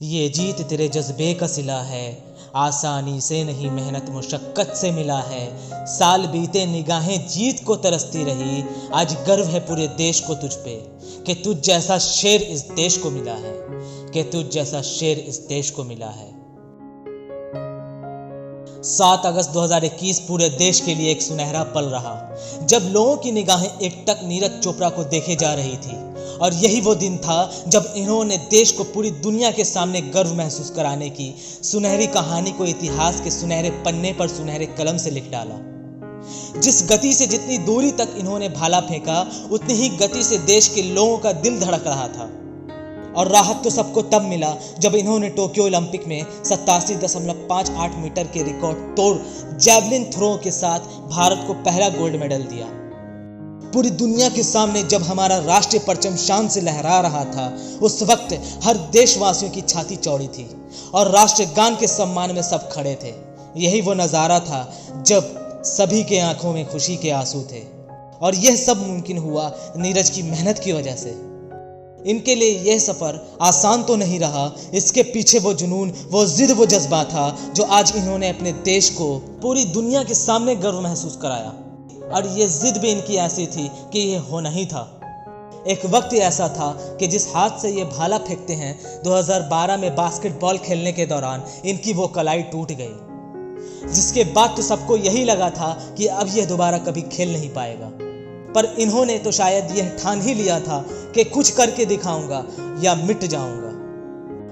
ये जीत तेरे जज्बे का सिला है, आसानी से नहीं मेहनत मुशक्कत से मिला है। साल बीते निगाहें जीत को तरसती रही, आज गर्व है पूरे देश को तुझ पे कि तुझ जैसा शेर इस देश को मिला है, कि तुझ जैसा शेर इस देश को मिला है। 7 अगस्त 2021 पूरे देश के लिए एक सुनहरा पल रहा, जब लोगों की निगाहें एकटक नीरज चोपड़ा को देखे जा रही थी। और यही वो दिन था जब इन्होंने देश को पूरी दुनिया के सामने गर्व महसूस कराने की सुनहरी कहानी को इतिहास के सुनहरे पन्ने पर सुनहरे कलम से लिख डाला। जिस गति से जितनी दूरी तक इन्होंने भाला फेंका, उतनी ही गति से देश के लोगों का दिल धड़क रहा था। और राहत तो सबको तब मिला जब इन्होंने टोक्यो ओलंपिक में 87.58 मीटर के रिकॉर्ड तोड़ जैवलिन थ्रो के साथ भारत को पहला गोल्ड मेडल दिया। पूरी दुनिया के सामने जब हमारा राष्ट्रीय परचम शान से लहरा रहा था, उस वक्त हर देशवासियों की छाती चौड़ी थी और राष्ट्रीय गान के सम्मान में सब खड़े थे। यही वो नज़ारा था जब सभी के आंखों में खुशी के आंसू थे। और यह सब मुमकिन हुआ नीरज की मेहनत की वजह से। इनके लिए यह सफ़र आसान तो नहीं रहा, इसके पीछे वो जुनून, वो जिद, वो जज्बा था जो आज इन्होंने अपने देश को पूरी दुनिया के सामने गर्व महसूस कराया। और ये जिद भी इनकी ऐसी थी कि ये होना ही था। एक वक्त ऐसा था कि जिस हाथ से ये भाला फेंकते हैं, 2012 में बास्केटबॉल खेलने के दौरान इनकी वो कलाई टूट गई, जिसके बाद तो सबको यही लगा था कि अब यह दोबारा कभी खेल नहीं पाएगा। पर इन्होंने तो शायद यह ठान ही लिया था कि कुछ करके दिखाऊंगा या मिट जाऊंगा।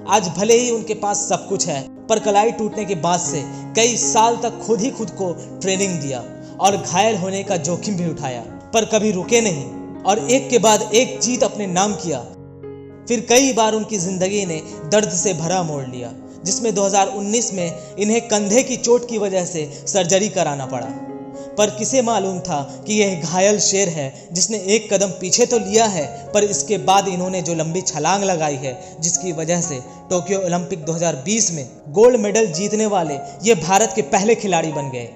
आज भले ही उनके पास सब कुछ है, पर कलाई टूटने के बाद से कई साल तक खुद को ट्रेनिंग दिया और घायल होने का जोखिम भी उठाया, पर कभी रुके नहीं और एक के बाद एक जीत अपने नाम किया। फिर कई बार उनकी जिंदगी ने दर्द से भरा मोड़ लिया, जिसमें 2019 में इन्हें कंधे की चोट की वजह से सर्जरी कराना पड़ा। पर किसे मालूम था कि यह घायल शेर है जिसने एक कदम पीछे तो लिया है, पर इसके बाद इन्होंने जो लंबी छलांग लगाई है, जिसकी वजह से टोक्यो ओलंपिक 2020 में गोल्ड मेडल जीतने वाले ये भारत के पहले खिलाड़ी बन गए।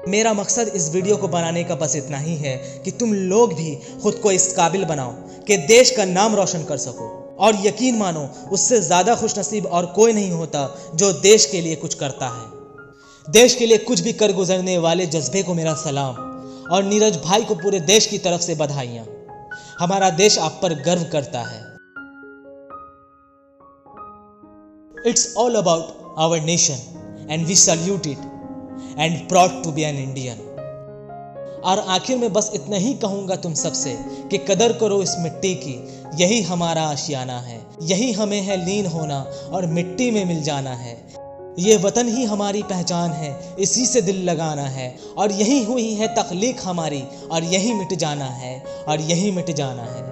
मेरा मकसद इस वीडियो को बनाने का बस इतना ही है कि तुम लोग भी खुद को इस काबिल बनाओ कि देश का नाम रोशन कर सको। और यकीन मानो, उससे ज़्यादा खुशनसीब और कोई नहीं होता जो देश के लिए कुछ करता है। देश के लिए कुछ भी कर गुजरने वाले जज्बे को मेरा सलाम, और नीरज भाई को पूरे देश की तरफ से बधाइयाँ। हमारा देश आप पर गर्व करता है। It's all about our nation and we salute it and proud to be an Indian। और आखिर में बस इतना ही कहूँगा तुम सबसे कि कदर करो इस मिट्टी की, यही हमारा आशियाना है, यही हमें है लीन होना और मिट्टी में मिल जाना है। ये वतन ही हमारी पहचान है, इसी से दिल लगाना है, और यही हुई है तख्लीक हमारी, और यही मिट जाना है, और यही मिट जाना है।